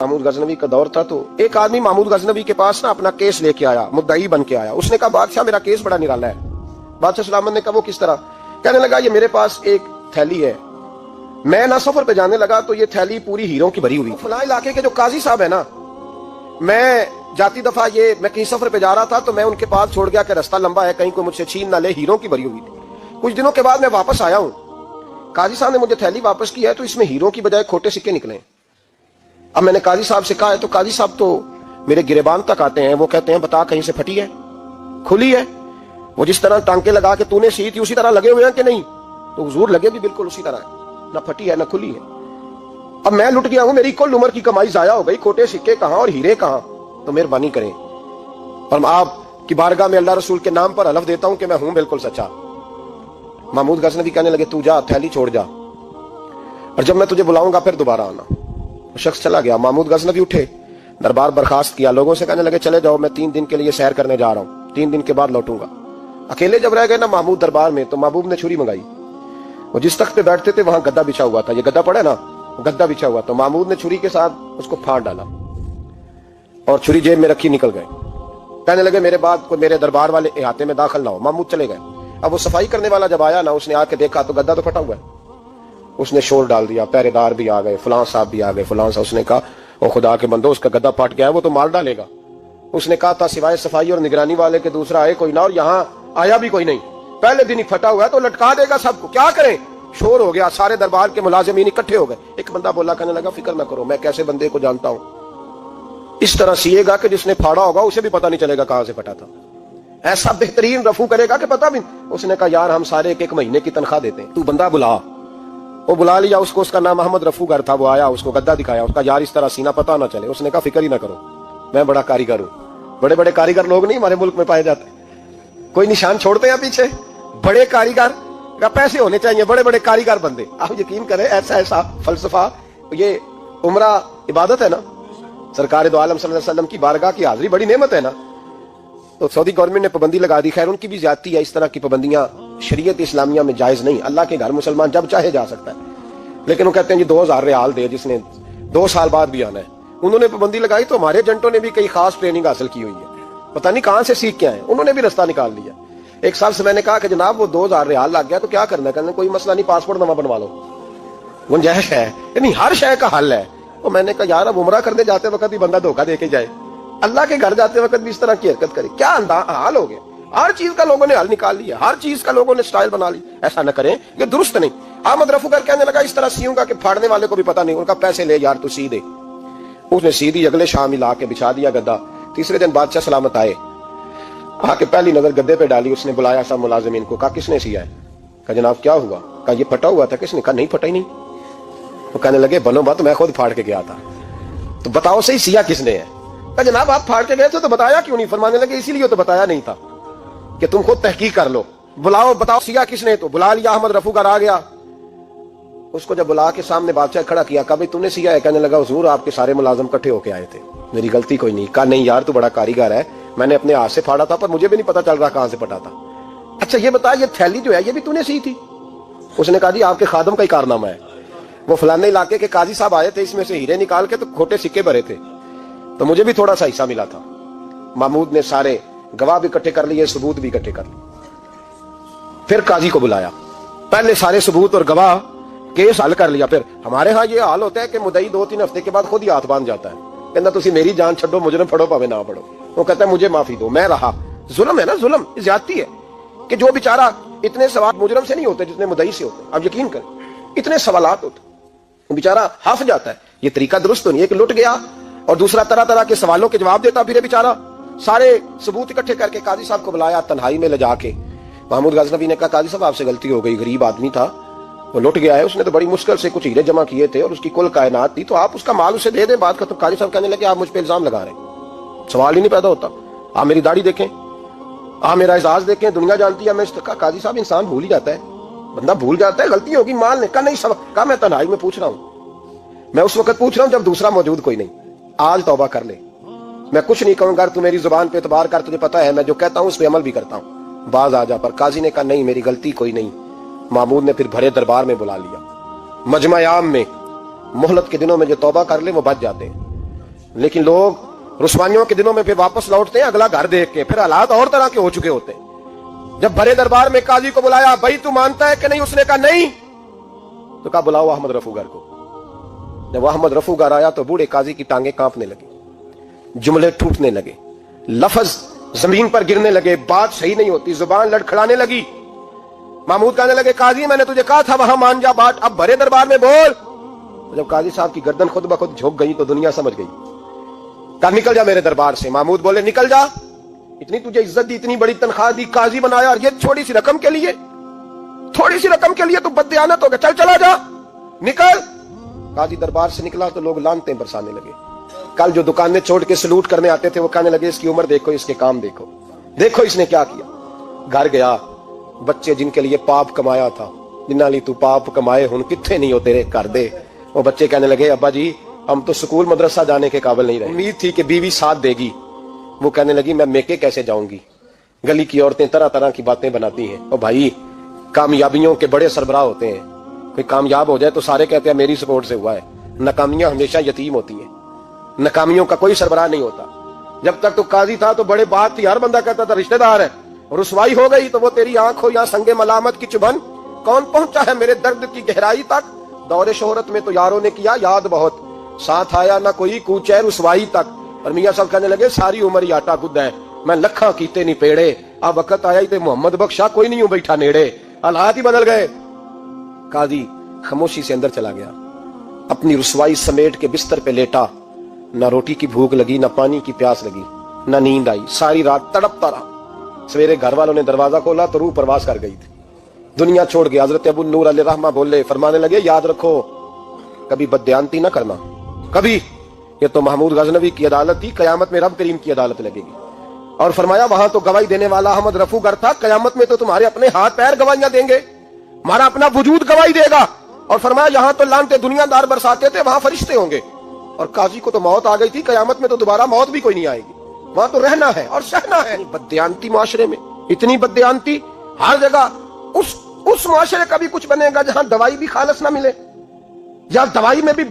महमूद गजनवी का दौर था तो एक आदमी महमूद गजनवी के पास ना अपना केस लेके आया, मुद्दई बन के आया। उसने कहा बादशाह मेरा केस बड़ा निराला है। बादशाह सलामत ने कहा वो किस तरह? कहने लगा ये मेरे पास एक थैली है, मैं ना सफर पे जाने लगा तो ये थैली पूरी हीरों की भरी हुई। फलां इलाके के जो काजी साहब है ना, मैं जाती दफा मैं कहीं सफर पे जा रहा था तो मैं उनके पास छोड़ गया कि रास्ता लंबा है, कहीं कोई मुझसे छीन ना ले, हीरों की भरी हुई थी। कुछ दिनों के बाद मैं वापस आया हूँ, काजी साहब ने मुझे थैली वापस की है तो इसमें हीरों की बजाय खोटे सिक्के निकले। अब मैंने काजी साहब से कहा है तो काजी साहब तो मेरे गिरेबान तक आते हैं, वो कहते हैं बता कहीं से फटी है, खुली है? वो जिस तरह टांके लगा के तूने सी थी उसी तरह लगे हुए हैं कि नहीं? तो हुजूर लगे भी बिल्कुल उसी तरह है, ना फटी है ना खुली है। अब मैं लुट गया हूं, मेरी कुल उम्र की कमाई जाया हो गई, खोटे सिक्के कहां और हीरे कहां? तो मेहरबानी करें और आपकी बारगाह में अल्लाह रसूल के नाम पर हलफ देता हूं कि मैं हूं बिल्कुल सच्चा। महमूद गजनवी कहने लगे तू जा, थैली छोड़ जा, और जब मैं तुझे बुलाऊंगा फिर दोबारा आना। शख्स चला गया। महमूद गजनवी उठे, दरबार बर्खास्त किया, लोगों से कहने लगे चले जाओ, मैं 3 दिन के लिए सैर करने जा रहा हूं, 3 दिन के बाद लौटूंगा। अकेले जब रह गए ना महमूद दरबार में, तो महबूब ने छुरी मंगाई। वो जिस तख्त पे बैठते थे वहां गद्दा बिछा हुआ था, ये गद्दा पड़ा ना, गद्दा बिछा हुआ, तो महमूद ने छुरी के साथ उसको फाड़ डाला और छुरी जेब में रखी निकल गए। कहने लगे मेरे बाद कोई मेरे दरबार वाले इहाते में दाखिल ना हो। महमूद चले गए। अब वो सफाई करने वाला जब आया ना, उसने आके देखा तो गद्दा तो फटा हुआ है। उसने शोर डाल दिया, पहरेदार भी आ गए, फलां साहब भी आ गए, फलां साहब। उसने कहा ओ खुदा के बंदो, उसका गद्दा फट गया है, वो तो मार डालेगा। उसने कहा था सिवाय सफाई और निगरानी वाले के दूसरा आए कोई ना, और यहाँ आया भी कोई नहीं, पहले दिन ही फटा हुआ है तो लटका देगा सबको, क्या करें? शोर हो गया, सारे दरबार के मुलाजिमीन इकट्ठे हो गए। एक बंदा बोला, कहने लगा फिक्र ना करो, मैं कैसे बंदे को जानता हूं, इस तरह सिएगा कि जिसने फाड़ा होगा उसे भी पता नहीं चलेगा कहां से फटा था, ऐसा बेहतरीन रफू करेगा कि पता भी। उसने कहा यार हम सारे एक महीने की तनख्वाह देते हैं, तू बंदा बुला। वो बुला लिया उसको, उसका नाम अहमद रफूगर था। वो आया, उसको गद्दा दिखाया, उसका यार इस तरह सीना पता ना चले। उसने कहा फिक्र ही ना करो, मैं बड़ा कारीगर हूं। बड़े बड़े कारीगर लोग नहीं हमारे मुल्क में पाए जाते, कोई निशान छोड़ते हैं पीछे? बड़े कारीगर का पैसे होने चाहिए, बड़े बड़े कारीगर बंदे। आप यकीन करें ऐसा ऐसा फलसफा, ये उम्रा इबादत है ना, सरकार दो आलम सल्लल्लाहु अलैहि वसल्लम की बारगाह की हाजिरी बड़ी नेमत है ना। तो सऊदी गवर्नमेंट ने पाबंदी लगा दी, खैर उनकी भी ज्यादती है, इस तरह की पाबंदियां शरीयत इस्लामिया में जायज नहीं। अल्लाह के घर मुसलमान जब चाहे जा सकता है, लेकिन वो कहते हैं जी 2000 रियाल दे जिसने 2 साल बाद भी आना है। उन्होंने पाबंदी लगाई तो हमारे एजेंटों ने भी कई खास ट्रेनिंग हासिल की हुई है, पता नहीं कहां से सीख के आए, उन्होंने भी रास्ता निकाल लिया। एक साल से मैंने कहा कि जनाब वो 2000 रियाल लग गया तो क्या करना है? कहने कोई मसला नहीं, पासपोर्ट नवा बनवा लो, गुंजाइश है, यानी हर शय का हल है। तो मैंने कहा यार अब उमरा करने जाते वक्त भी बंदा धोखा दे के जाए, अल्लाह के घर जाते वक्त भी इस तरह की हरकत करे, क्या हाल हो गया? हर चीज का लोगों ने हल निकाल लिया, हर चीज का लोगों ने स्टाइल बना ली। ऐसा न करें, ये दुरुस्त नहीं। अहमद रफूगर कहने लगा इस तरह सीऊंगा कि फाड़ने वाले को भी पता नहीं। उनका पैसे ले यार तू सी दे। उसने सी दी, अगले शाम ही ला के बिछा दिया गद्दा। तीसरे दिन बादशाह सलामत आए, आके पहली नजर गद्दे पे डाली। उसने बुलाया सब मुलाजिमीन को, कहा किसने सिया है? कहा जनाब क्या हुआ? कहा ये फटा हुआ था। किसने? कहा नहीं फटा ही नहीं। वो कहने लगे बनो बात, मैं खुद फाड़ के गया था। तो बताओ सही सिया किसने है? कहा जनाब आप फाड़ के गए थे तो बताया क्यों नहीं? फरमाने लगे इसीलिए तो बताया नहीं था कि तुम खुद तहकीक कर लो, बुलाओ बताओ सिया किसने। तो बुला लिया, अहमद रफूगर आ गया। उसको जब बुला के सामने बादशाह खड़ा किया, कहा भाई तूने सिया है? कहने लगा हुजूर आपके सारे मुलाजिम इकट्ठे होके आए थे, मेरी गलती कोई नहीं। कहा नहीं यार तू बड़ा कारीगर है, मैंने अपने हाथ से फाड़ा था पर मुझे भी नहीं पता चल रहा कहां से फटा था। अच्छा ये बता ये थैली जो है ये भी तूने सी थी? उसने कहा जी आपके खादम का ही कारनामा है, वो फलाने इलाके के काजी साहब आए थे, इसमें से हीरे निकाल के तो खोटे सिक्के भरे थे, तो मुझे भी थोड़ा सा हिस्सा मिला था। महमूद ने सारे गवाह भी इकट्ठे कर लिए, सबूत भी इकट्ठे कर लिए। फिर काजी को बुलाया, पहले सारे सबूत और गवाह केस हल कर लिया। फिर हमारे यहाँ ये हाल होता है कि मुदई 2-3 हफ्ते के बाद खुद ही हाथ बांध जाता है, कहना तुसी मेरी जान छड्डो, मुजरिम फड़ो पावे ना पड़ो। वो कहता है मुझे माफी दो, मैं रहा। जुल्म है ना, जुल्म ज्यादती है कि जो बेचारा इतने सवाल मुजरिम से नहीं होते जितने मुदई से होते। अब यकीन कर इतने सवालात होते, बेचारा हाफ जाता है। ये तरीका दुरुस्त तो नहीं है कि लुट गया और दूसरा तरह तरह के सवालों के जवाब देता फिर बेचारा। सारे सबूत इकट्ठे करके काजी साहब को बुलाया, तन्हाई में ले जाके। महमूद गजनवी ने कहा काजी साहब आपसे गलती हो गई, गरीब आदमी था, वो लुट गया है, उसने तो बड़ी मुश्किल से कुछ हीरे जमा किए थे और उसकी कुल कायनात थी, तो आप उसका माल उसे दे दें, बात खत्म। काजी साहब कहने लगे आप मुझ पर इल्जाम लगा रहे हैं, सवाल ही नहीं पैदा होता। आप मेरी दाढ़ी देखें, आप मेरा एजाज देखें, दुनिया जानती है मैं। काजी साहब इंसान भूल ही जाता है, बंदा भूल जाता है, गलती होगी माल ने। कहा नहीं सब, कहा मैं तन्हाई में पूछ रहा हूं, मैं उस वक्त पूछ रहा हूं जब दूसरा मौजूद कोई नहीं। आज तौबा कर ले, मैं कुछ नहीं कहूंगा, तू मेरी जुबान पे एतबार कर, तुझे पता है मैं जो कहता हूं उस पर अमल भी करता हूं, बाज आ जा। पर काजी ने कहा नहीं मेरी गलती कोई नहीं। महमूद ने फिर भरे दरबार में बुला लिया, मजमा आम में। मोहलत के दिनों में जो तौबा कर ले वो बच जाते हैं। لیکن لوگ رسوائیوں کے دنوں میں پھر واپس لوٹتے ہیں اگلا گھر دیکھ کے، پھر حالات اور طرح کے ہو چکے ہوتے ہیں۔ جب بڑے دربار میں قاضی کو بلایا، بھائی تو مانتا ہے کہ نہیں؟ اس نے کہا نہیں۔ تو کہا بلاؤ احمد رفوگر کو۔ جب احمد رفوگر آیا تو بوڑھے قاضی کی ٹانگیں کانپنے لگی، جملے ٹوٹنے لگے، لفظ زمین پر گرنے لگے، بات صحیح نہیں ہوتی، زبان لڑکھڑانے لگی۔ محمود کہنے لگے قاضی میں نے تجھے کہا تھا وہاں مان جا بات، اب بڑے دربار میں بول۔ جب قاضی صاحب کی گردن خود بخود جھک گئی تو دنیا سمجھ گئی، کہا نکل جا میرے دربار سے۔ محمود بولے نکل جا، اتنی تجھے عزت دی، اتنی بڑی تنخواہ دی، قاضی بنایا، اور یہ تھوڑی سی رقم کے لیے، تھوڑی سی رقم کے لیے تو بددیانت ہو گیا، چل چلا جا، نکل۔ قاضی دربار سے نکلا تو لوگ لعنتیں برسانے لگے۔ کل جو دکانیں چھوڑ کے سلوٹ کرنے آتے تھے وہ کہنے لگے اس کی عمر دیکھو، اس کے کام دیکھو، دیکھو اس نے کیا کیا۔ گھر گیا، بچے جن کے لیے پاپ کمایا تھا، جنہاں لی تو پاپ کمائے ہن کتھے نہیں ہو تیرے کر دے، وہ بچے کہنے لگے ابا جی ہم تو سکول مدرسہ جانے کے قابل نہیں رہے، امید تھی کہ بیوی ساتھ دے گی۔ وہ کہنے لگی میں میکے کیسے جاؤں گی، گلی کی عورتیں طرح طرح کی باتیں بناتی ہیں۔ اور بھائی کامیابیوں کے بڑے سربراہ ہوتے ہیں، کوئی کامیاب ہو جائے تو سارے کہتے ہیں میری سپورٹ سے ہوا ہے، ناکامیاں ہمیشہ یتیم ہوتی ہیں، ناکامیوں کا کوئی سربراہ نہیں ہوتا۔ جب تک تو قاضی تھا تو بڑے بات تھی، ہر بندہ کہتا تھا رشتہ دار ہے، رسوائی ہو گئی تو وہ تیری آنکھ ہو یا سنگ ملامت کی چبھن، کون پہنچا ہے میرے درد کی گہرائی تک۔ دور شہرت میں تو یاروں نے کیا یاد بہت، ساتھ آیا نہ کوئی کوچے رسوائی تک۔ اور میاں صاحب کہنے لگے ساری عمر ہی آٹا گد ہے، میں لکھاں کیتے نہیں پیڑے، اب وقت آیا ہی تے محمد بخشا کوئی نہیں ہوں بیٹھا نیڑے۔ حالات ہی بدل گئے۔ قاضی خاموشی سے اندر چلا گیا، اپنی رسوائی سمیٹ کے بستر پہ لیٹا، نہ روٹی کی بھوک لگی، نہ پانی کی پیاس لگی، نہ نیند آئی، ساری رات تڑپتا رہا۔ سویرے گھر والوں نے دروازہ کھولا تو روح پرواز کر گئی تھی، دنیا چھوڑ گیا۔ حضرت ابو نور علیہ رحمہ بولے، فرمانے لگے یاد رکھو کبھی بددیانتی نہ کرنا، کبھی، یہ تو محمود غزنوی کی عدالت تھی، قیامت میں رب کریم کی عدالت لگے گی۔ اور فرمایا وہاں تو گواہی دینے والا احمد رفوگر تھا، قیامت میں تو تمہارے اپنے ہاتھ پیر گواہیاں دیں گے، ہمارا اپنا وجود گواہی دے گا۔ اور فرمایا یہاں تو لعنتیں دنیا دار برساتے تھے، وہاں فرشتے ہوں گے۔ اور قاضی کو تو موت آ گئی تھی، قیامت میں تو دوبارہ موت بھی کوئی نہیں آئے گی، وہاں تو رہنا ہے اور سہنا ہے۔ بددیانتی معاشرے میں اتنی بددیانتی ہر جگہ، اس معاشرے کا بھی کچھ بنے گا جہاں دوائی بھی خالص نہ ملے، یا دوائی میں بھی